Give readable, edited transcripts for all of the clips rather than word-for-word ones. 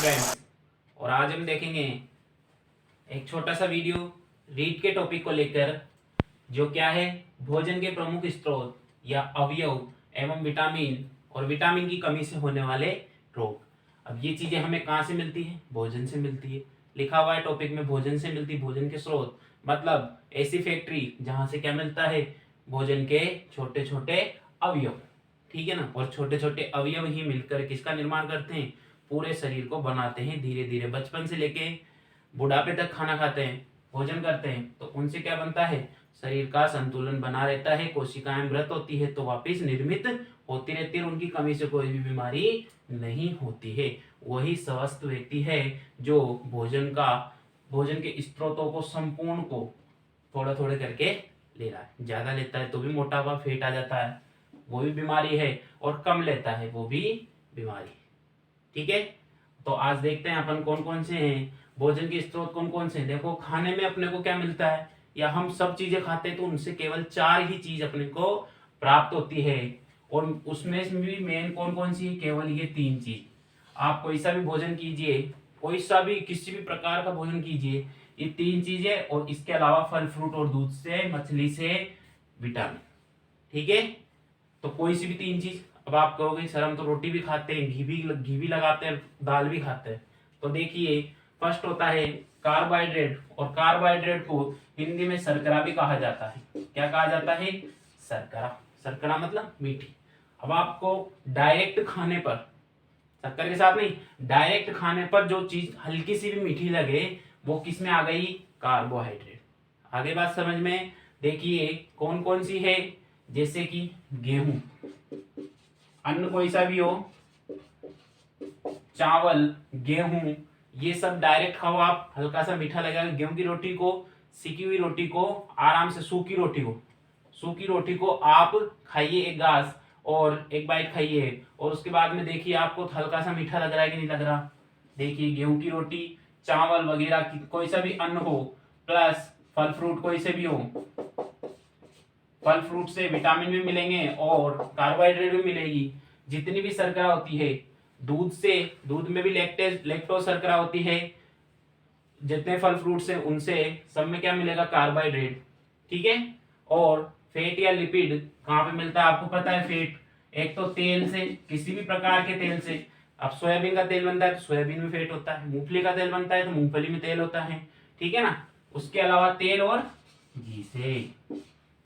Friends, और आज हम देखेंगे एक छोटा सा वीडियो रीड के टॉपिक को लेकर, जो क्या है भोजन के प्रमुख स्रोत या अवयव एवं विटामिन और विटामिन की कमी से होने वाले रोग। अब ये चीजें हमें कहाँ से मिलती है? भोजन से मिलती है। लिखा हुआ है टॉपिक में भोजन से मिलती, भोजन के स्रोत मतलब ऐसी फैक्ट्री जहां से क्या मिलता है? भोजन के छोटे छोटे अवयव, ठीक है ना। और छोटे छोटे अवयव ही मिलकर किसका निर्माण करते हैं? पूरे शरीर को बनाते हैं। धीरे धीरे बचपन से लेके बुढ़ापे तक खाना खाते हैं, भोजन करते हैं, तो उनसे क्या बनता है? शरीर का संतुलन बना रहता है, कोशिकाएं मृत होती है तो वापिस निर्मित होती रहती है, उनकी कमी से कोई भी बीमारी नहीं होती है। वही स्वस्थ व्यक्ति है जो भोजन के स्रोतों को संपूर्ण को थोड़ा थोड़ा करके ले रहा है। ज्यादा लेता है तो भी मोटापा फेट आ जाता है, वो भी बीमारी है, और कम लेता है वो भी बीमारी। ठीक है, तो आज देखते हैं अपन कौन कौन से हैं भोजन के स्रोत, कौन कौन से हैं। देखो, खाने में अपने को क्या मिलता है, या हम सब चीजें खाते हैं तो उनसे केवल 4 ही चीज अपने को प्राप्त होती है, और उसमें भी मेन कौन कौन सी है? केवल ये 3 चीज। आप कोई सा भी भोजन कीजिए, कोई सा भी किसी भी प्रकार का भोजन कीजिए, ये 3 चीजें, और इसके अलावा फल फ्रूट और दूध से, मछली से विटामिन। ठीक है, तो कोई सी भी 3 चीज। अब आप कहोगे सर हम तो रोटी भी खाते हैं, घी भी लगाते हैं, दाल भी खाते हैं। तो देखिए, फर्स्ट होता है कार्बोहाइड्रेट, और कार्बोहाइड्रेट को हिंदी में शर्करा भी कहा जाता है। क्या कहा जाता है? शर्करा। शर्करा मतलब मीठी। अब आपको डायरेक्ट खाने पर, शक्कर के साथ नहीं, डायरेक्ट खाने पर जो चीज हल्की सी भी मीठी लगे वो किस में आ गई? कार्बोहाइड्रेट। आगे बात समझ में। देखिए कौन कौन सी है, जैसे कि गेहूं, अन्न कोई सा भी हो, चावल, गेहूं, ये सब डायरेक्ट खाओ आप, हल्का सा मीठा लगेगा। गेहूं की रोटी को, सिकी हुई रोटी को आराम से, सूखी रोटी को आप खाइए एक घास, और एक बाइट खाइए, और उसके बाद में देखिए आपको हल्का सा मीठा लग रहा है कि नहीं लग रहा। देखिए गेहूं की रोटी, चावल वगैरह की कोई सा भी अन्न हो, प्लस फल फ्रूट कोई से भी हो, फल फ्रूट से विटामिन भी मिलेंगे और कार्बोहाइड्रेट भी मिलेगी। जितनी भी शर्करा होती है दूध से, दूध में भी लैक्टोज शर्करा होती है, जितने फल फ्रूट से उनसे सब में क्या मिलेगा? कार्बोहाइड्रेट। ठीक है, और फैट या लिपिड कहाँ पे मिलता है? आपको पता है फैट एक तो तेल से, किसी भी प्रकार के तेल से। अब सोयाबीन का तेल बनता है तो सोयाबीन में फैट होता है, मूंगफली का तेल बनता है तो मूंगफली में तेल होता है। ठीक है ना। उसके अलावा तेल और घी से,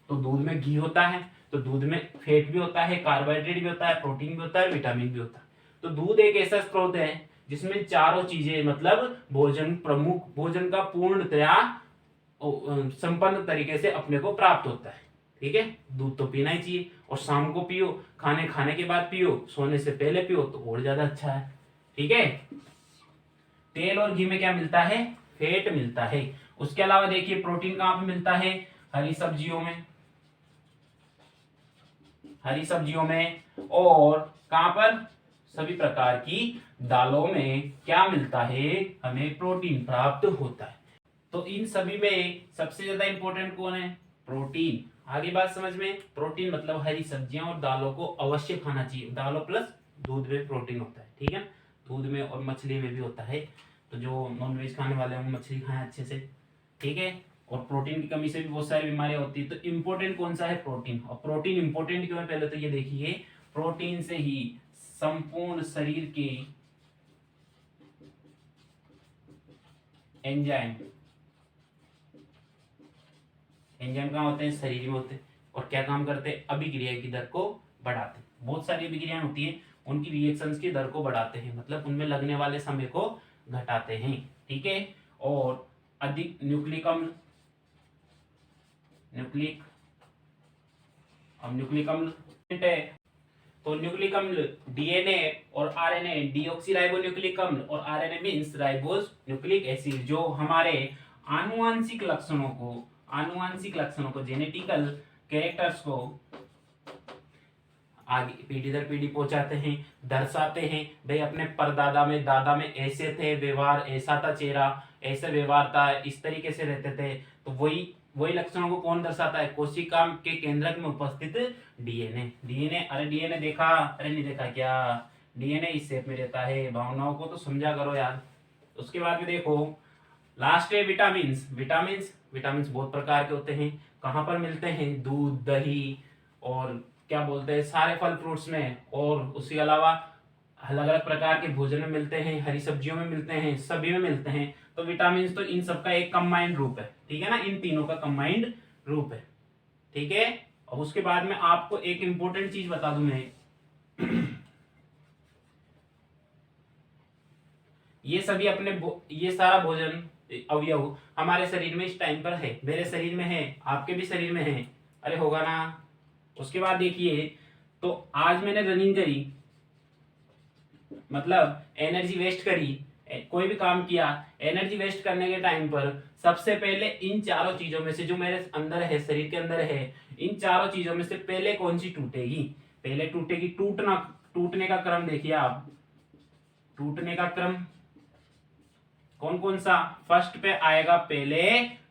तो दूध में घी होता है तो दूध में फैट भी होता है, कार्बोहाइड्रेट भी होता है, प्रोटीन भी होता है, विटामिन भी होता है। तो दूध एक ऐसा स्रोत है जिसमें चारों चीजें, मतलब भोजन का पूर्णतया संपन्न तरीके से अपने को प्राप्त होता है। ठीक है, दूध तो पीना ही चाहिए, और शाम को पियो, खाने के बाद पियो, सोने से पहले पियो तो और ज्यादा अच्छा है। ठीक है, तेल और घी में क्या मिलता है? फैट मिलता है। उसके अलावा देखिए प्रोटीन कहाँ पे मिलता है? हरी सब्जियों में, और कहां पर? सभी प्रकार की दालों में क्या मिलता है? हमें प्रोटीन प्राप्त होता है। तो इन सभी में सबसे ज्यादा इंपॉर्टेंट कौन है? प्रोटीन। आगे बात समझ में। प्रोटीन मतलब हरी सब्जियां और दालों को अवश्य खाना चाहिए। दालों प्लस दूध में प्रोटीन होता है। ठीक है, दूध में और मछली में भी होता है, तो जो नॉनवेज खाने वाले हैं वो मछली खाएं अच्छे से। ठीक है, और प्रोटीन की कमी से भी बहुत सारी बीमारियां होती है। तो इंपॉर्टेंट कौन सा है? प्रोटीन। और प्रोटीन इंपॉर्टेंट क्यों है? पहले तो ये देखिए, प्रोटीन से ही संपूर्ण शरीर के एंजाइम कहाँ होते हैं? शरीर में होते हैं, और क्या काम करते हैं? अभिक्रिया की दर को बढ़ाते हैं। बहुत सारी अभिक्रियाएं होती हैं, उनकी रिएक्शंस की दर को बढ़ाते हैं, मतलब उनमें लगने वाले समय को घटाते हैं। ठीक है, और अधिक न्यूक्लिक अम्ल, न्यूक्लिक अम्ल है, तो न्यूक्लिक अम्ल डीएनए और आरएनए, डीऑक्सीराइबो न्यूक्लिक अम्ल, और RNA means ribose nucleic acid, जो हमारे आनुवांशिक लक्षणों को जेनेटिकल कैरेक्टर्स को आगे पीढ़ी दर पीढ़ी पहुंचाते हैं, दर्शाते हैं। भाई अपने परदादा में, दादा में ऐसे थे, व्यवहार ऐसा था, चेहरा ऐसे व्यवहार था, इस तरीके से रहते थे। तो वही लक्षणों को कौन दर्शाता है? कोशिका के केंद्रक में उपस्थित डीएनए। अरे डीएनए देखा? अरे नहीं देखा क्या? डीएनए इस शेप में रहता है। भावनाओं को तो समझा करो यार। उसके बाद में देखो लास्ट है विटामिन्स। विटामिन्स बहुत प्रकार के होते हैं। कहाँ पर मिलते हैं? दूध, दही और क्या बोलते हैं सारे फल फ्रूट्स में, और उसके अलावा अलग अलग प्रकार के भोजन में मिलते हैं, हरी सब्जियों में मिलते हैं, सभी में मिलते हैं। तो विटामिन तो इन सबका एक कंबाइंड रूप है, ठीक है ना, इन तीनों का कंबाइंड रूप है, ठीक है। और उसके बाद में आपको एक इंपॉर्टेंट चीज बता दूं मैं, ये सभी अपने ये सारा भोजन अवयव हमारे शरीर में इस टाइम पर है, मेरे शरीर में है, आपके भी शरीर में है, अरे होगा ना। उसके बाद देखिए, तो आज मैंने रनिंग करी, मतलब एनर्जी वेस्ट करी, कोई भी काम किया, एनर्जी वेस्ट करने के टाइम पर सबसे पहले इन चारों चीजों में से जो मेरे अंदर है, शरीर के अंदर है, इन चारों चीजों में से पहले कौन सी टूटेगी? पहले टूटेगी, टूटने का क्रम देखिए आप, टूटने का क्रम कौन कौन सा? फर्स्ट पे आएगा पहले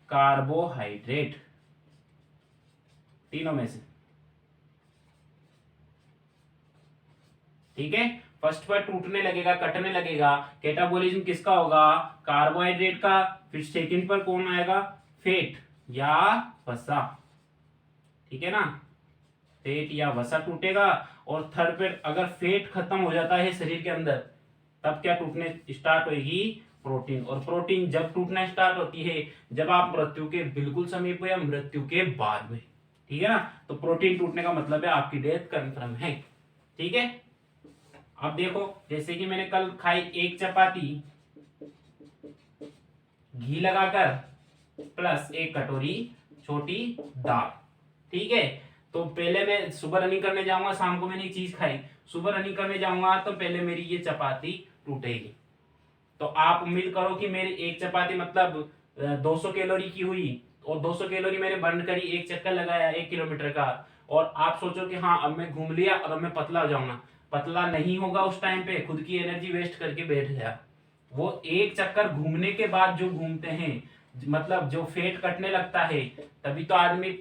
कार्बोहाइड्रेट, तीनों में से, ठीक है। फर्स्ट पर टूटने लगेगा, कटने लगेगा, कैटाबॉलिज्म किसका होगा? कार्बोहाइड्रेट का। फिर सेकंड पर कौन आएगा? फैट या वसा, ठीक है ना, फैट या वसा टूटेगा। और थर्ड पे अगर फैट खत्म हो जाता है शरीर के अंदर, तब क्या टूटने स्टार्ट होगी? प्रोटीन। और प्रोटीन जब टूटना स्टार्ट होती है, जब आप मृत्यु के बिल्कुल समीप हो या मृत्यु के बाद में, ठीक है ना। तो प्रोटीन टूटने का मतलब है आपकी डेथ कन्फर्म है, ठीक है। अब देखो, जैसे कि मैंने कल खाई एक चपाती घी लगाकर प्लस एक कटोरी छोटी दाल, ठीक है। तो पहले मैं सुबह रनिंग करने जाऊंगा, शाम को मैंने एक चीज खाई, सुबह रनिंग करने जाऊंगा तो पहले मेरी ये चपाती टूटेगी। तो आप उम्मीद करो कि मेरी एक चपाती मतलब 200 कैलोरी की हुई, और 200 कैलोरी मैंने बर्न करी, एक चक्कर लगाया 1 किलोमीटर का, और आप सोचो कि हाँ अब मैं घूम लिया और अब मैं पतला हो जाऊंगा। पतला नहीं होगा उस टाइम पे, खुद की एनर्जी वेस्ट करके बैठ गया। वो एक चक्कर घूमने के बाद जो घूमते हैं, मतलब जो फेट कटने लगता है, तभी तो आदमी,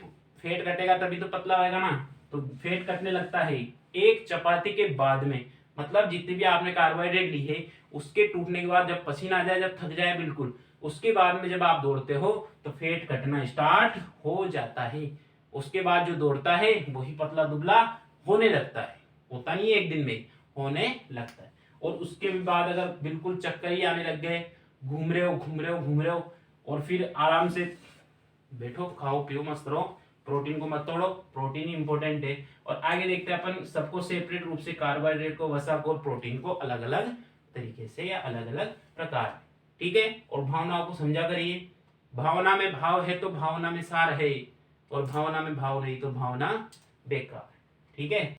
फेट कटेगा तभी तो पतला होगा ना। तो फेट कटने लगता है एक चपाती के बाद में, मतलब जितनी भी आपने कार्बोहाइड्रेट ली है उसके टूटने के बाद, जब पसीना आ जाए, जब थक जाए बिल्कुल, उसके बाद में जब आप दौड़ते हो तो फेट कटना स्टार्ट हो जाता है। उसके बाद जो दौड़ता है वही पतला दुबला होने लगता है, होता नहीं है एक दिन में, होने लगता है। और उसके भी बाद अगर बिल्कुल चक्कर ही आने लग गए, घूम रहे हो घूम रहे हो घूम रहे हो, और फिर आराम से बैठो, खाओ पियो, मस्त रहो, प्रोटीन को मत तोड़ो, प्रोटीन ही इंपॉर्टेंट है। और आगे देखते हैं अपन सबको सेपरेट रूप से, कार्बोहाइड्रेट को, वसा को और प्रोटीन को अलग अलग तरीके से या अलग अलग प्रकार, ठीक है। और भावनाओं को समझा करिए, भावना में भाव है तो भावना में सार है, और भावना में भाव नहीं तो भावना बेकार, ठीक है।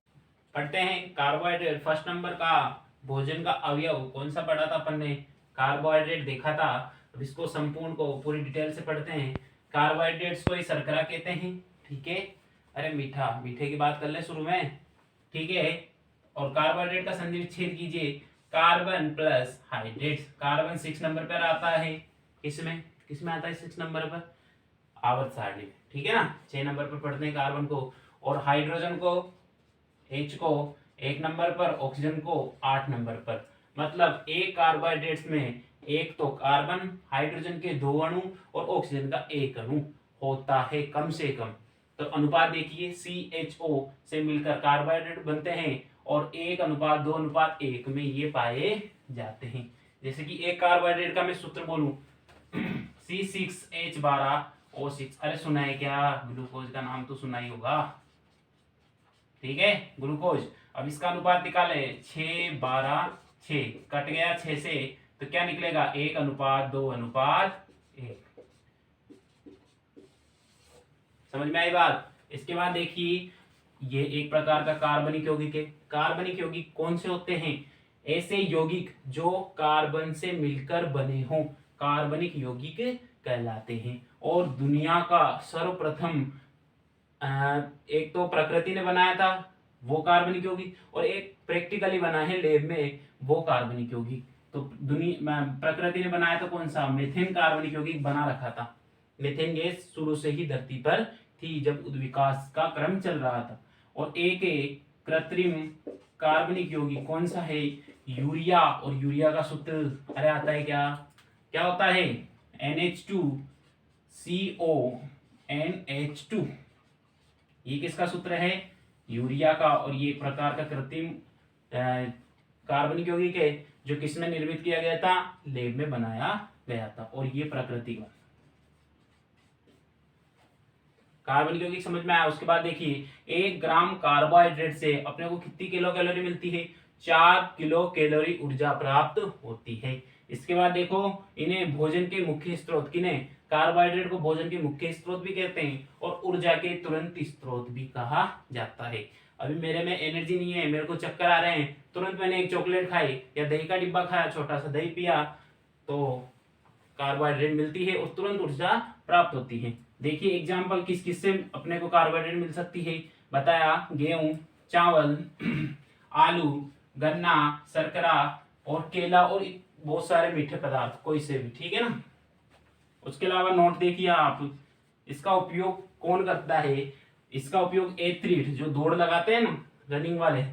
पढ़ते हैं कार्बोहाइड्रेट। फर्स्ट नंबर का भोजन का अवयव कौन सा पढ़ा था अपन ने? कार्बोहाइड्रेट देखा था। अब इसको संपूर्ण को पूरी डिटेल से पढ़ते हैं। कार्बोहाइड्रेट्स को ही शर्करा कहते हैं, ठीक है। अरे मीठा, मीठे की बात कर ले शुरू में, ठीक है। और कार्बोहाइड्रेट का संधि विच्छेद कीजिए, carbon plus hydrates. Carbon 6 number पर आता है, किसमें किसमें आता है 6 नंबर पर? आवर्त सारणी में, ठीक है ना। 6 नंबर पर पढ़ते हैं कार्बन को, और हाइड्रोजन को, H को 1 नंबर पर, ऑक्सीजन को 8 नंबर पर। मतलब एक कार्बोहाइड्रेट्स में एक तो कार्बन, हाइड्रोजन के 2 अणु और ऑक्सीजन का 1 अणु होता है कम से कम। तो अनुपात देखिए, CHO से मिलकर कार्बोहाइड्रेट बनते हैं, और 1:2:1 में ये पाए जाते हैं। जैसे कि एक कार्बोहाइड्रेट का मैं सूत्र बोलूं, C6H12O6, अरे सुना है क्या? ग्लूकोज का नाम तो सुना ही होगा, ठीक है, ग्लूकोज। अब इसका अनुपात निकाले, 6:12:6, कट गया 6 से, तो क्या निकलेगा? 1:2:1। समझ में आई बात? इसके बाद देखिए, ये एक प्रकार का कार्बनिक यौगिक है। कार्बनिक यौगिक कौन से होते हैं? ऐसे यौगिक जो कार्बन से मिलकर बने हों, कार्बनिक यौगिक कहलाते हैं। और दुनिया का सर्वप्रथम एक तो प्रकृति ने बनाया था वो कार्बनिक यौगिक, और एक प्रैक्टिकली बना है लैब में वो कार्बनिक यौगिक। तो प्रकृति ने बनाया तो कौन सा? मीथेन कार्बनिक यौगिक बना रखा था। मीथेन गैस शुरू से ही धरती पर थी जब विकास का क्रम चल रहा था। और एक कृत्रिम कार्बनिक यौगिक कौन सा है? यूरिया। और यूरिया का सूत्र अरे आता है क्या? क्या होता है? NH2CO NH2। ये किसका सूत्र है? यूरिया का। और ये प्रकार का कृत्रिम कार्बनिक यौगिक है जो किसमें निर्मित किया गया था? लैब में बनाया गया था। और ये प्रकृति का कार्बनिक यौगिक समझ में आया। उसके बाद देखिए 1 ग्राम कार्बोहाइड्रेट से अपने को कितनी किलो कैलोरी मिलती है? 4 किलो कैलोरी ऊर्जा प्राप्त होती है। इसके बाद देखो इन्हें भोजन के मुख्य स्रोत, किन्हें? कार्बोहाइड्रेट को भोजन के मुख्य स्रोत भी कहते हैं और ऊर्जा के तुरंत स्रोत भी कहा जाता है। अभी मेरे में एनर्जी नहीं है, मेरे को चक्कर आ रहे हैं, तुरंत मैंने एक चॉकलेट खाई या दही का डिब्बा खाया, छोटा सा दही पिया, तो कार्बोहाइड्रेट मिलती है और तुरंत ऊर्जा प्राप्त होती है। देखिए एग्जाम्पल किस किस से अपने को कार्बोहाइड्रेट मिल सकती है बताया? गेहूं, चावल, आलू, गन्ना, शर्करा और केला और बहुत सारे मीठे पदार्थ कोई से भी, ठीक है ना। उसके अलावा नोट देखिए आप, इसका उपयोग कौन करता है? इसका उपयोग एथलीट जो दौड़ लगाते हैं ना, रनिंग वाले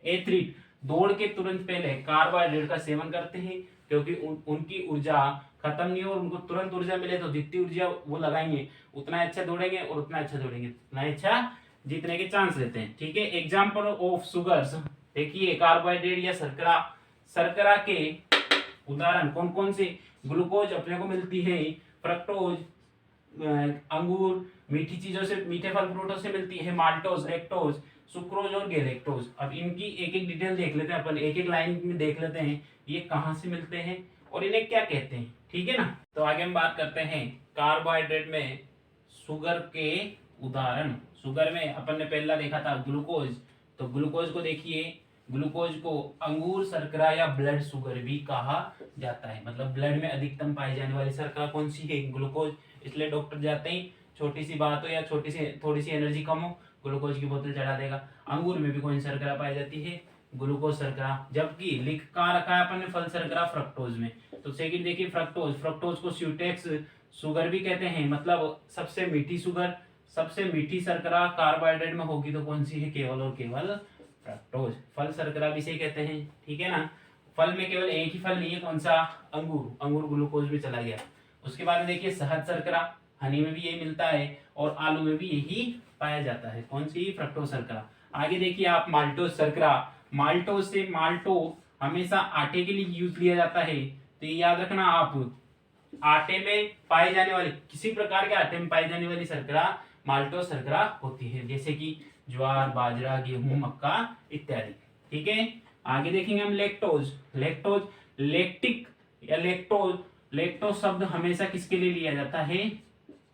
एथलीट, दौड़ के तुरंत पहले कार्बोहाइड्रेट का सेवन करते हैं क्योंकि उनकी ऊर्जा खत्म नहीं हो और उनको तुरंत ऊर्जा मिले तो जितनी ऊर्जा वो लगाएंगे उतना अच्छा दौड़ेंगे और उतना अच्छा दौड़ेंगे, उतना अच्छा जीतने के चांस रहते हैं, ठीक है। एग्जाम्पल ऑफ सुगर्स देखिए, कार्बोहाइड्रेट या शर्करा, शर्करा के उदाहरण कौन कौन से? ग्लूकोज अपने को मिलती है, फ्रक्टोज अंगूर, मीठी चीजों से, मीठे फल फ्रूटों से मिलती है, माल्टोज, लैक्टोज, सुक्रोज और गैलेक्टोज। अब इनकी एक एक डिटेल देख लेते हैं अपन, एक एक लाइन में देख लेते हैं ये कहाँ से मिलते हैं और इन्हें क्या कहते हैं, ठीक है ना। तो आगे हम बात करते हैं कार्बोहाइड्रेट में शुगर के उदाहरण। शुगर में अपन ने पहला देखा था ग्लूकोज, तो ग्लूकोज को देखिए, ग्लूकोज को अंगूर शर्करा या ब्लड शुगर भी कहा जाता है। मतलब ब्लड में अधिकतम पाई जाने वाली शर्करा कौन सी है? ग्लूकोज। इसलिए डॉक्टर जाते ही छोटी सी बात हो या छोटी सी थोड़ी सी एनर्जी कम हो, ग्लूकोज की बोतल चढ़ा देगा। अंगूर में भी कौन सी शर्करा पाई जाती है? ग्लूकोज शर्करा। जबकि लिख कहाँ रखा है अपन ने? फल शर्करा फ्रक्टोज में। तो सेकंड देखिए फ्रक्टोज, फ्रक्टोज को स्यूटेक्स शुगर भी कहते हैं, मतलब सबसे मीठी शुगर, सबसे मीठी शर्करा कार्बोहाइड्रेट में होगी तो कौन सी है? केवल और केवल फ्रक्टोज। फल शर्करा भी इसे कहते हैं, ठीक है ना। फल में केवल एक ही फल नहीं है, कौन सा? अंगूर। अंगूर ग्लूकोज भी चला गया। उसके बाद देखिए शहद शर्करा, हनी में भी यही मिलता है और आलू में भी यही पाया जाता है, कौन सी? फ्रक्टोज शर्करा। आगे देखिए आप माल्टोज शर्करा, माल्टोज से माल्टो हमेशा आटे के लिए यूज लिया जाता है, तो ये याद रखना आप, आटे में पाए जाने वाले, किसी प्रकार के आटे में पाई जाने वाली शर्करा माल्टोज शर्करा होती है, जैसे कि ज्वार, बाजरा, गेहूं, मक्का इत्यादि, ठीक है। आगे देखेंगे हम लैक्टोज, लैक्टोज लैक्टिक या लैक्टोज, लैक्टोज शब्द हमेशा किसके लिए लिया जाता है?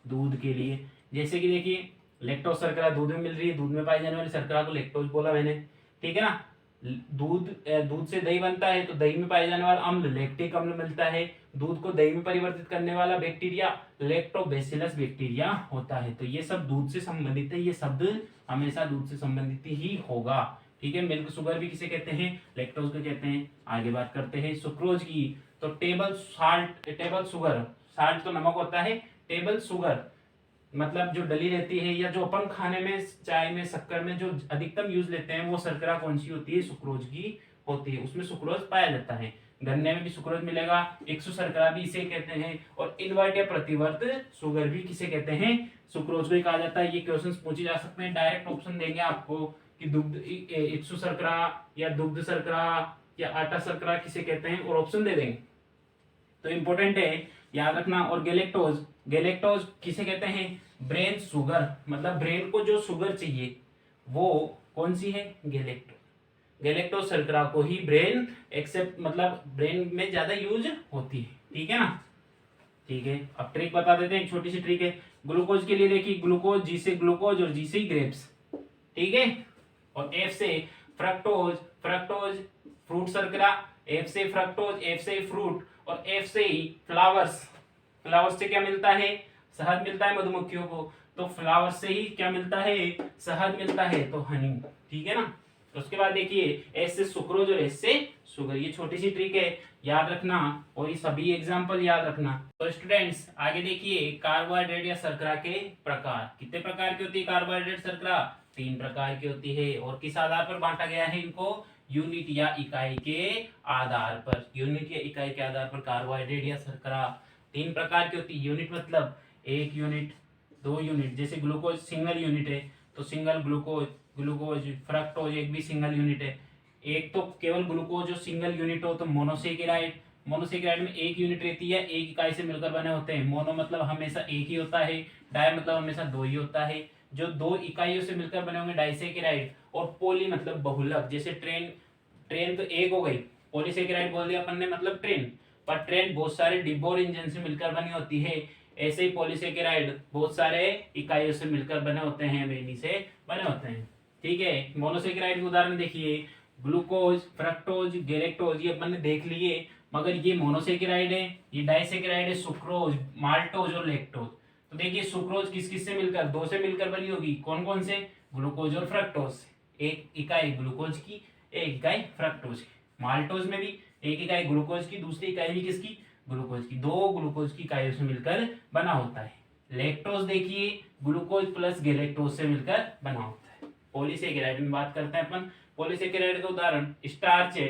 दूध के लिए। जैसे कि देखिए लैक्टोज शर्करा दूध में मिल रही है, दूध में पाई जाने वाली शर्करा को लैक्टोज बोला मैंने, ठीक है ना। दूध से दही बनता है तो दही में पाए जाने वाला अम्ल लैक्टिक अम्ल मिलता है। दूध को दही में परिवर्तित करने वाला बैक्टीरिया लैक्टोबैसिलस बैक्टीरिया होता है। तो ये सब दूध से संबंधित है, ये शब्द हमेशा दूध से संबंधित ही होगा, ठीक है। मिल्क शुगर भी किसे कहते हैं? लैक्टोज को कहते हैं। आगे बात करते हैं सुक्रोज की, तो table salt, table sugar, salt तो नमक होता है, टेबल शुगर मतलब जो डली रहती है या जो अपन खाने में, चाय में, शक्कर में जो अधिकतम यूज लेते हैं वो शर्करा कौन सी होती है? सुक्रोज की होती है, उसमें सुक्रोज पाया जाता है। गन्ने में भी सुक्रोज मिलेगा, इक्सु शर्करा भी इसे कहते हैं, और इनवर्ट या प्रतिवर्त शुगर भी किसे कहते हैं? सुक्रोज को ही कहा जाता है। ये क्वेश्चंस पूछे जा सकते हैं, डायरेक्ट ऑप्शन देंगे आपको कि दुग्ध इक्सु शर्करा या दुग्ध शर्करा या आटा शर्करा किसे कहते हैं, और ऑप्शन दे देंगे, तो इंपॉर्टेंट है याद रखना। और गैलेक्टोज, गैलेक्टोज किसे कहते हैं? ब्रेन शुगर, मतलब ब्रेन को जो शुगर चाहिए वो कौन सी है? गैलेक्टोज। गैलेक्टोज शर्करा को ही ब्रेन एक्सेप्ट, मतलब ब्रेन में ज्यादा यूज होती है, ठीक है ना। ठीक है, अब ट्रिक बता देते हैं, एक छोटी सी ट्रिक है। ग्लूकोज के लिए देखिए, ग्लूकोज, जी से ग्लूकोज और जी से ग्रेप्स, ठीक है। और एफ से फ्रक्टोज, फ्रक्टोज फ्रूट शर्करा, एफ से फ्रक्टोज, एफ से फ्रूट, और एफ से ही फ्लावर्स, फ्लावर्स से क्या मिलता है? शहद मिलता है मधुमक्खियों को, तो फ्लावर्स से ही क्या मिलता है? शहद मिलता है, तो हनी, ठीक है ना। उसके बाद देखिए एस से सुक्रोज और एस से शुगर, ये छोटी सी ट्रिक है, याद रखना, और ये सभी एग्जाम्पल याद रखना। तो स्टूडेंट्स आगे देखिए कार्बोहाइड्रेट या शर्करा के प्रकार, कितने प्रकार की होती है कार्बोहाइड्रेट शर्करा? तीन प्रकार की होती है। और किस आधार पर बांटा गया है इनको? यूनिट या इकाई के आधार पर। यूनिट या इकाई के आधार पर कार्बोहाइड्रेट या शर्करा तीन प्रकार की होती है। यूनिट मतलब एक यूनिट, दो यूनिट, जैसे ग्लूकोज सिंगल यूनिट है तो सिंगल ग्लूकोज, ग्लूकोज फ्रक्टोज एक भी सिंगल यूनिट है। एक तो केवल ग्लूकोज जो सिंगल यूनिट हो तो मोनोसेकेराइड, मोनोसेकेराइड में एक यूनिट रहती है, एक इकाई से मिलकर बने होते हैं। मोनो मतलब हमेशा एक ही होता है, डाई मतलब हमेशा दो ही होता है। जो दो इकाइयों से मिलकर बने होंगे डाइसेकेराइड। और पोली मतलब बहुलक, जैसे ट्रेन, ट्रेन तो एक हो गई, पॉलीसेकेराइड बोल दिया अपन ने मतलब ट्रेन, पर ट्रेन बहुत सारे डिब्बों और इंजन से मिलकर बनी होती है। ऐसे ही पॉलीसेकेराइड बहुत सारे इकाइयों से मिलकर बने होते हैं, बेनी से बने होते हैं। ठीक है, मोनोसेकेराइड के उदाहरण देखिए, ग्लूकोज, फ्रक्टोज, गैलेक्टोज, ये अपन ने देख लिए। मगर ये मोनोसेकेराइड है, ये डाइसेकेराइड है, सुक्रोज, माल्टोज और लैक्टोज। तो देखिए सुक्रोज किस किस से मिलकर, दो से मिलकर बनी होगी, कौन कौन से? ग्लूकोज और फ्रक्टोज से। एक इकाई ग्लूकोज की, एक इकाई फ्रक्टोज की। माल्टोज में भी एक इकाई ग्लूकोज की, दूसरी इकाई भी किसकी? ग्लूकोज की। दो ग्लूकोज की इकाइयों से मिलकर बना होता है। लैक्टोज देखिए ग्लूकोज प्लस गैलेक्टोज से मिलकर बना होता है। पॉलीसेकेराइड में बात करते हैं अपन। पॉलीसेकेराइड का उदाहरण स्टार्च है,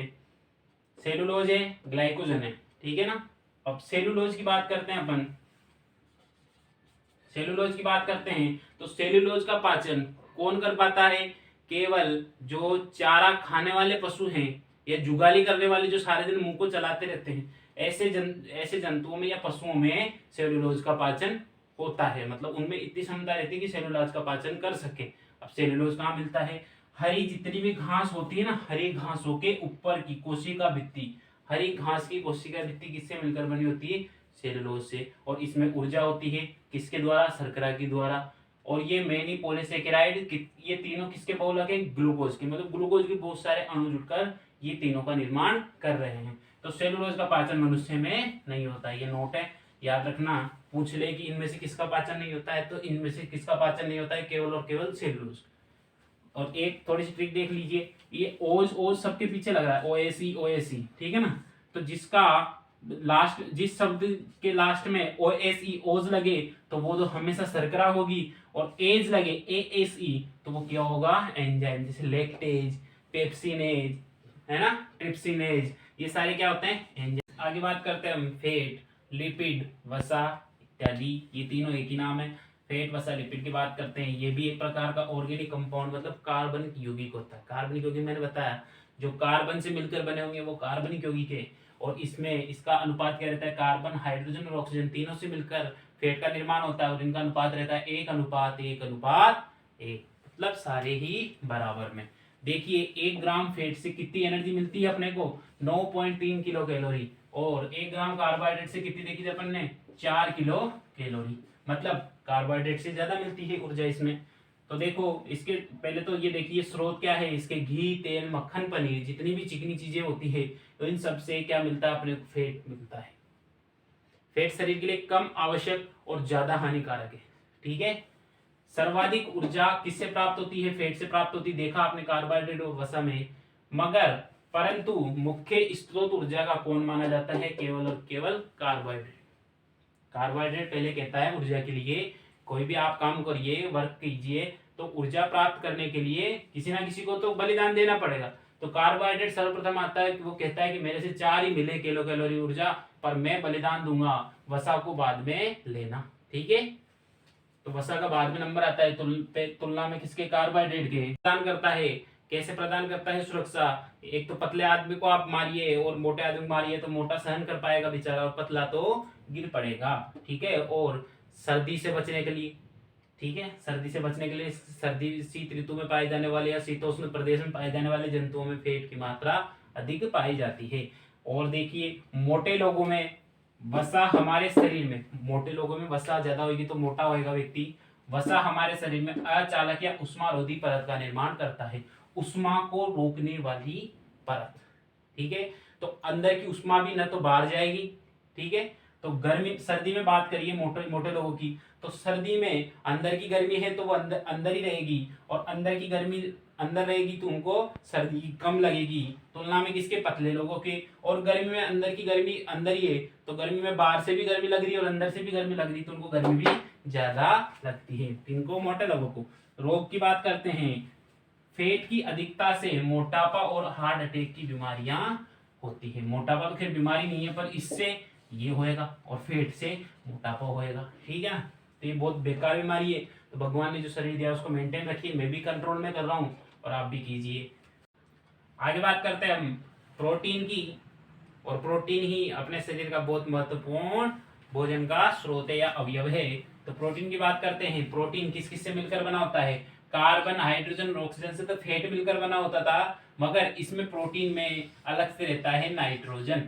सेलुलोज है, ग्लाइकोजन है। ठीक है ना। अब सेलुलोज की बात करते हैं अपन। सेलुलोज की बात करते हैं तो सेलुलोज का पाचन कौन कर पाता है? केवल जो चारा खाने वाले पशु हैं या जुगाली करने वाले जो सारे दिन मुंह को चलाते रहते हैं, ऐसे जंतुओं में या पशुओं में सेलुलोज का पाचन होता है। मतलब उनमें इतनी क्षमता रहती है कि सेलुलोज का पाचन कर सके। अब सेलुलोज कहाँ मिलता है? हरी जितनी भी घास होती है ना, हरी घासों के ऊपर की कोशिका भित्ति, हरी घास की कोशिका भित्ति किससे मिलकर बनी होती है? सेलुलोज से। और इसमें ऊर्जा होती है किसके द्वारा? शर्करा के द्वारा। और ये मेनी पॉलीसेकेराइड, ये तीनों किसके बहुलक है? ग्लूकोज के। मतलब ग्लूकोज के बहुत सारे अणु जुड़कर ये तीनों का निर्माण कर रहे हैं। तो सेलुलोज का पाचन मनुष्य में नहीं होता, ये नोट है, याद रखना। पूछ ले कि इनमें से किसका पाचन नहीं होता है, तो इनमें से किसका पाचन नहीं होता है? केवल और केवल सेलुलोज। और एक थोड़ी सी ट्रिक देख लीजिए, ये ओज ओज सबके पीछे लग रहा है, ओएसी ओएसी, ठीक है ना। तो जिसका लास्ट, जिस शब्द के लास्ट में ओएसई ओज लगे तो वो तो हमेशा शर्करा होगी, और एज लगे एएसई तो वो क्या होगा? एंजाइम, जैसे लैक्टेज, पेप्सिनेज, है ना, ट्रिप्सिनेज, ये सारे क्या होते हैं? एंजाइम। आगे बात करते हैं हम फैट, लिपिड, वसा इत्यादि, ये तीनों एक ही नाम है। फैट, वसा, लिपिड की बात करते हैं। ये भी एक प्रकार का ऑर्गेनिक कंपाउंड मतलब कार्बनिक यौगिक होता है। कार्बनिक यौगिक मैंने बताया, जो कार्बन से मिलकर बने होंगे वो कार्बनिक यौगिक है। और इसमें इसका अनुपात क्या रहता है? कार्बन, हाइड्रोजन और ऑक्सीजन तीनों से मिलकर फैट का निर्माण होता है। और इनका अनुपात रहता है 1:1:1, मतलब सारे ही बराबर में। देखिए 1 ग्राम फैट से कितनी एनर्जी मिलती है अपने को? 9.3 किलो कैलोरी। और 1 ग्राम कार्बोहाइड्रेट से कितनी देखी थी अपन ने? 4 किलो कैलोरी। मतलब कार्बोहाइड्रेट से ज्यादा मिलती है ऊर्जा इसमें। तो देखो इसके पहले तो ये देखिए स्रोत क्या है इसके? घी, तेल, मक्खन, पनीर, जितनी भी चिकनी चीजें होती है तो इन सब से क्या मिलता है अपने को? फैट मिलता है। फैट शरीर के लिए कम आवश्यक और ज्यादा हानिकारक है। ठीक है। सर्वाधिक ऊर्जा किससे प्राप्त होती है? फैट से प्राप्त होती है, देखा आपने कार्बोहाइड्रेट और वसा में। मगर परंतु मुख्य स्रोत ऊर्जा का कौन माना जाता है? केवल और केवल कार्बोहाइड्रेट। कार्बोहाइड्रेट पहले कहता है ऊर्जा के लिए, कोई भी आप काम करिए, वर्क कीजिए, तो ऊर्जा प्राप्त करने के लिए किसी ना किसी को तो बलिदान देना पड़ेगा। तो कार्बोहाइड्रेट सर्वप्रथम आता है कि वो कहता है कि मेरे से 4 ही मिले किलो कैलोरी ऊर्जा, पर मैं बलिदान दूंगा, वसा को बाद में लेना। ठीक है। तो वसा का बाद में नंबर आता है तुलना में किसके? कार्बोहाइड्रेट के। प्रदान करता है, कैसे प्रदान करता है सुरक्षा? एक तो पतले आदमी को आप मारिए और मोटे आदमी को मारिए तो मोटा सहन कर पाएगा बेचारा, और पतला तो गिर पड़ेगा। ठीक है। और सर्दी से बचने के लिए, ठीक है, सर्दी से बचने के लिए, सर्दी शीत ऋतु में पाए जाने वाले या शीतोष्ण प्रदेश में पाए जाने वाले जंतुओं में फैट की मात्रा अधिक पाई जाती है। और देखिए मोटे लोगों में वसा, हमारे शरीर में मोटे लोगों में वसा ज्यादा होगी तो मोटा होएगा व्यक्ति। वसा हमारे शरीर में अचालक या उष्मारोधी परत का निर्माण करता है, उष्मा को रोकने वाली परत। ठीक है। तो अंदर की उष्मा भी न तो बाहर जाएगी, ठीक है। तो गर्मी, सर्दी में बात करिए मोटे मोटे लोगों की, तो सर्दी में अंदर की गर्मी है तो वो अंदर ही रहेगी, और अंदर की गर्मी अंदर रहेगी तो उनको सर्दी कम लगेगी तुलना में किसके? पतले लोगों के। और गर्मी में अंदर की गर्मी अंदर ही है, तो गर्मी में बाहर से भी गर्मी लग रही है और अंदर से भी गर्मी लग रही है, तो उनको गर्मी भी ज्यादा लगती है, इनको मोटे लोगों को। रोग की बात करते हैं, फैट की अधिकता से मोटापा और हार्ट अटैक की बीमारियां होती है। मोटापा तो खैर बीमारी नहीं है, पर इससे ये होएगा और फैट से मोटापा होएगा, ठीक है ना। तो ये बहुत बेकार बीमारी है। तो भगवान ने जो शरीर दिया उसको मेंटेन रखिए, मैं भी कंट्रोल में कर रहा हूँ और आप भी कीजिए। आगे बात करते हैं हम प्रोटीन की, और प्रोटीन ही अपने शरीर का बहुत महत्वपूर्ण भोजन का स्रोत है या अवयव है। तो प्रोटीन की बात करते हैं। प्रोटीन किस किस से मिलकर बना होता है? कार्बन, हाइड्रोजन, ऑक्सीजन से तो फैट मिलकर बना होता था, मगर इसमें प्रोटीन में अलग से रहता है नाइट्रोजन।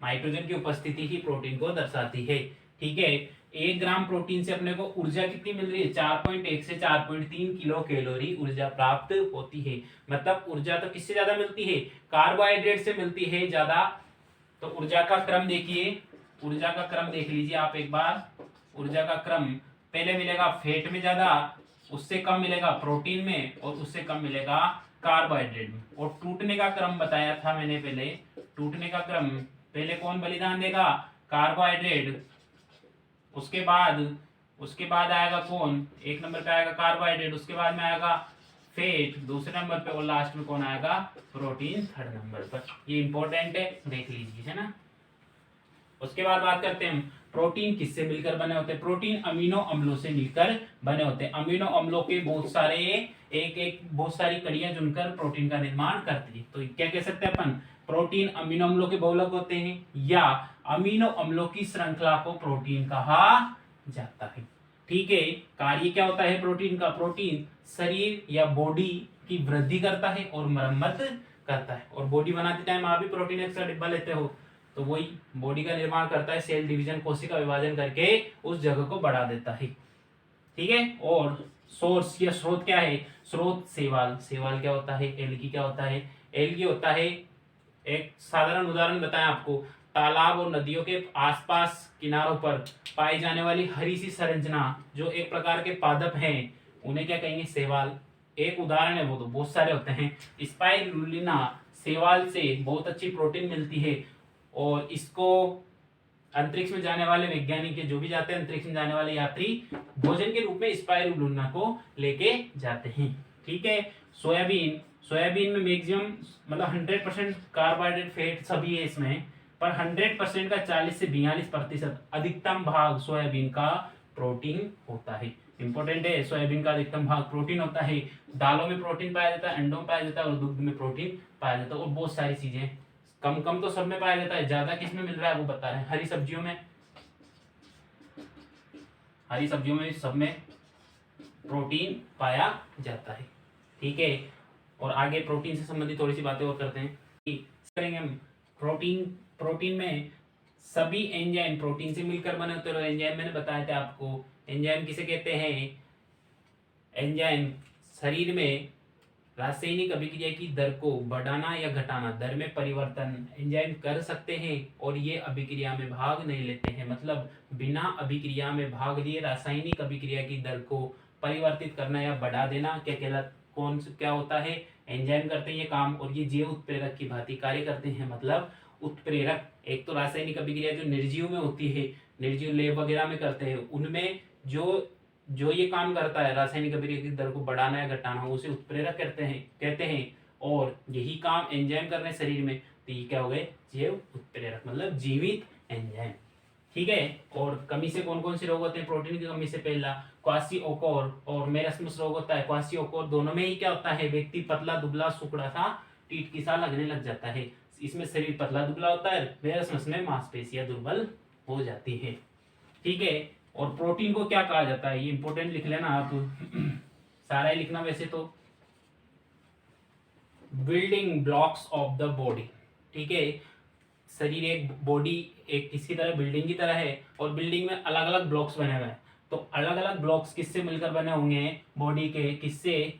नाइट्रोजन की उपस्थिति ही प्रोटीन को दर्शाती है, ठीक है। 1 ग्राम प्रोटीन से अपने को ऊर्जा कितनी मिल रही है? 4.1 से 4.3 किलो कैलोरी ऊर्जा प्राप्त होती है। मतलब ऊर्जा तो किससे ज्यादा मिलती है? कार्बोहाइड्रेट से मिलती है ज्यादा। तो ऊर्जा का क्रम देखिए, ऊर्जा का क्रम देख लीजिए आप एक बार। ऊर्जा का क्रम पहले मिलेगा फैट में ज्यादा, उससे कम मिलेगा प्रोटीन में, और उससे कम मिलेगा कार्बोहाइड्रेट में। और टूटने का क्रम बताया था मैंने पहले। टूटने का क्रम पहले कौन बलिदान देगा? कार्बोहाइड्रेट। उसके बाद आएगा कौन? 1 नंबर पे आएगा कार्बोहाइड्रेट, उसके बाद में आएगा फैट दूसरे नंबर पे, और लास्ट में कौन आएगा? प्रोटीन 3rd नंबर पर। ये इंपॉर्टेंट है, देख लीजिए, है ना। उसके बाद बात करते हैं हम प्रोटीन किससे मिलकर बने होते हैं। प्रोटीन अमीनो अम्लों से मिलकर बने होते हैं। अमीनो अम्लों के बहुत सारी कड़ियां जुड़कर प्रोटीन का निर्माण करती है। तो क्या कह सकते हैं अपन? प्रोटीन अमीनो अम्लों के बहुलक होते हैं, या अमीनो अम्लों की श्रृंखला को प्रोटीन कहा जाता है, ठीक है। कार्य क्या होता है प्रोटीन का? प्रोटीन शरीर या बॉडी की वृद्धि करता है और मरम्मत करता है। और बॉडी बनाते टाइम आप भी प्रोटीन एक्स्ट्रा डिब्बा लेते हो, तो वही बॉडी का निर्माण करता है। सेल डिवीजन, कोशिका विभाजन करके उस जगह को बढ़ा देता है, ठीक है। और सोर्स या स्रोत क्या है? स्रोत शैवाल। शैवाल क्या होता है? एल्गी क्या होता है? एल्गी होता है, एक साधारण उदाहरण बताएं आपको, तालाब और नदियों के आसपास किनारों पर पाई जाने वाली हरी सी संरचना, जो एक प्रकार के पादप हैं, उन्हें क्या कहेंगे? शैवाल। एक उदाहरण है, वो तो बहुत सारे होते हैं। स्पाइरुलिना शैवाल से बहुत अच्छी प्रोटीन मिलती है, और इसको अंतरिक्ष में जाने वाले वैज्ञानिक, जो भी जाते हैं अंतरिक्ष में जाने वाले यात्री, भोजन के रूप में स्पाइरुलिना को लेके जाते हैं, ठीक है। सोयाबीन। सोयाबीन में मैक्सिमम मतलब 100% कार्बोहाइड्रेट, फैट सभी है इसमें, पर 100% का 40 से 42% अधिकतम भाग सोयाबीन का प्रोटीन होता है। इंपॉर्टेंट है, सोयाबीन का अधिकतम भाग प्रोटीन होता है। दालों में प्रोटीन पाया जाता है, अंडों में पाया जाता है, और दूध में प्रोटीन पाया जाता है, और बहुत सारी चीजें। कम कम तो सब में पाया जाता है, ज्यादा किस में मिल रहा है वो बता रहे हैं। हरी सब्जियों में सब में प्रोटीन पाया जाता है, ठीक है। और आगे प्रोटीन से संबंधित थोड़ी सी बातें और करते हैं कि करेंगे हम। प्रोटीन में सभी एंजाइम प्रोटीन से मिलकर बने होते हैं। एंजाइम मैंने बताया था आपको। एंजाइम किसे कहते हैं? एंजाइम शरीर में रासायनिक अभिक्रिया की दर को बढ़ाना या घटाना, दर में परिवर्तन एंजाइम कर सकते हैं, और ये अभिक्रिया में भाग नहीं लेते हैं। मतलब बिना अभिक्रिया में भाग लिए रासायनिक अभिक्रिया की दर को परिवर्तित करना या बढ़ा देना क्या होता है? एंजाइम करते हैं ये काम, और ये जैव उत्प्रेरक की भांति कार्य करते हैं। मतलब उत्प्रेरक, एक तो रासायनिक अभिक्रिया जो निर्जीव में होती है, निर्जीव लैब वगैरह में करते हैं, उनमें जो ये काम करता है रासायनिक अभिक्रिया की दर को बढ़ाना या घटाना, उसे उत्प्रेरक कहते हैं। और यही काम एंजाइम कर रहे हैं शरीर में, तो ये क्या हो गए? जैव उत्प्रेरक, मतलब जीवित एंजाइम, ठीक है। और कमी से कौन कौन से रोग होते हैं? प्रोटीन की कमी से पहला क्वासिओकोर और मेरस्मस रोग होता है। क्वासिओकोर दोनों में ही क्या होता है? व्यक्ति पतला दुबला सुकड़ा सा टीटकी सा लगने लग जाता है। इसमें शरीर पतला दुबला होता है, मेरस्मस में मांसपेशियां दुर्बल हो जाती है, ठीक है। और प्रोटीन को क्या कहा जाता है? ये इंपॉर्टेंट लिख लेना आप सारा ही लिखना वैसे तो। Building blocks of the body, ठीक है। शरीर एक बॉडी एक किसकी तरह? बिल्डिंग की तरह है, और बिल्डिंग में अलग अलग ब्लॉक्स बने हुए हैं। तो अलग अलग ब्लॉक्स किससे मिलकर बने होंगे? बॉडी के किससे?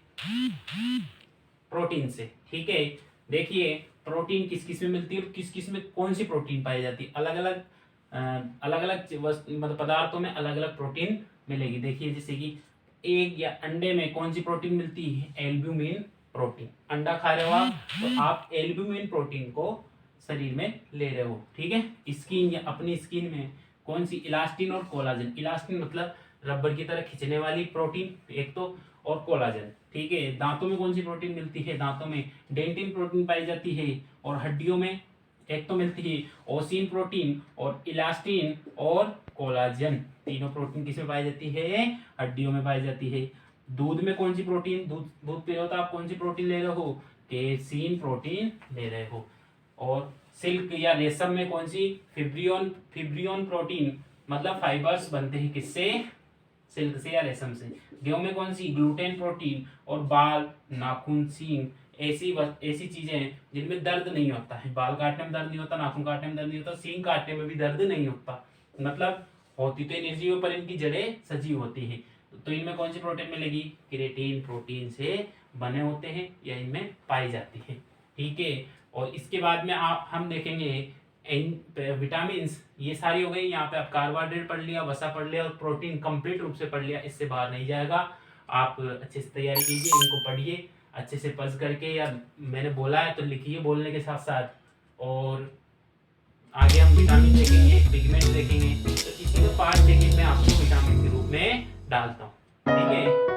प्रोटीन से, ठीक है। देखिए प्रोटीन किस किस में मिलती है और किस किस में कौन सी प्रोटीन पाई जाती है। अलग अलग मतलब पदार्थों में अलग अलग प्रोटीन मिलेगी। देखिए जैसे कि एग या अंडे में कौन सी प्रोटीन मिलती है? Albumin protein. अंडा खा रहे हो आप, तो आप एल्ब्यूमिन प्रोटीन को शरीर में ले रहे हो, ठीक है। स्किन या अपनी स्किन में कौन सी? इलास्टिन और कोलाजन। इलास्टिन मतलब रबर की तरह खींचने वाली प्रोटीन एक तो, और कोलाजन। ठीक है, दांतों में कौन सी प्रोटीन मिलती है? दांतों में डेंटिन प्रोटीन पाई जाती है, और हड्डियों में एक तो मिलती है ओसिन प्रोटीन और इलास्टिन और कोलाजन। तीनों प्रोटीन किसमें पाई जाती है? हड्डियों में पाई जाती है। दूध में कौन सी प्रोटीन? दूध दूध पी रहे हो तो आप कौन सी प्रोटीन ले रहे हो? केसीन प्रोटीन ले रहे हो। और सिल्क या रेशम में कौन सी? फिब्रियोन फिब्रियोन प्रोटीन, मतलब फाइबर्स बनते हैं किससे? सिल्क से या रेशम से। गेहूं में कौन सी? Gluten protein. और बाल, नाखून, सींग ऐसी चीजें हैं जिनमें दर्द नहीं होता है। बाल काटने में दर्द नहीं होता, नाखून काटने में दर्द नहीं होता, सींग काटने में भी दर्द नहीं होता, मतलब होती तो निर्जीव पर इनकी जड़ें सजीव होती है। तो इनमें कौन सी प्रोटीन मिलेगी? केराटिन प्रोटीन से बने होते हैं या इनमें पाई जाती है। ठीक है, और इसके बाद में हम देखेंगे विटामिन। ये सारी हो गई। यहाँ पे आप कार्बोहाइड्रेट पढ़ लिया, वसा पढ़ लिया, और प्रोटीन कंप्लीट रूप से पढ़ लिया, इससे बाहर नहीं जाएगा। आप अच्छे से तैयारी कीजिए, इनको पढ़िए अच्छे से पढ़ करके, या मैंने बोला है तो लिखिए बोलने के साथ साथ। और आगे हम विटामिन देखेंगे, पिगमेंट देखेंगे, तो इसी का पार्ट देखिए मैं आपको विटामिन के रूप में डालता हूँ। ठीक है।